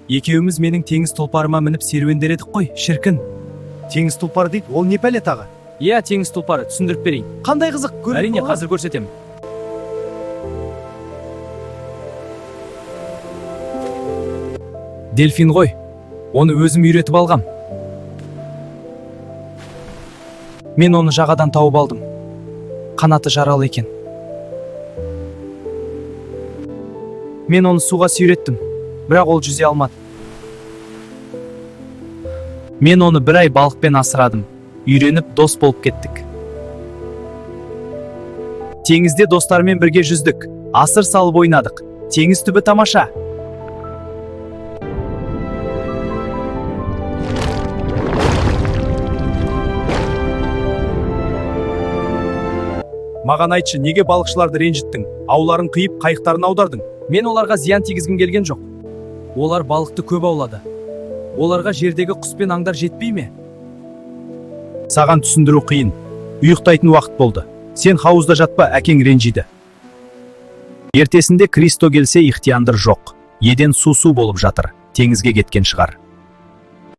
Екеуміз менің теңіз тұлпарыма мініп серуендер едік қой, шіркін. Теңіз тұлпары дейді, ол не пәле тағы? Иә, теңіз тұлпары, түсіндіріп берейін. Қандай қызық, көріп. Әрине, қазір көрсетемін. Дельфин ғой. Оны өзім үйретіп алғам. Мен оны жағадан тауып алдым. Қанаты жаралы екен. Мен оны суға сүйреттім, бірақ ол жүзе алмады. Мен оны бір ай балықпен асырадым. Үйреніп дос болып кеттік. Теңізде достармен бірге жүздік. Асыр салып ойнадық. Теңіз түбі тамаша. Маған айтшы, неге балықшыларды ренжіттің? Ауларын қиып, қайықтарын аудардың? Мен оларға зиян тигізгім келген жоқ. Олар балықты көп аулады. Оларға жердегі құс пен аңдар жетпей ме? Саған түсіндіру қиын. Ұйықтайтын уақыт болды. Сен хауызда жатпа, әкең ренжиді. Ертесінде Кристо келсе, ихтияндыр жоқ. Еден су болып жатыр. Теңізге кеткен шығар.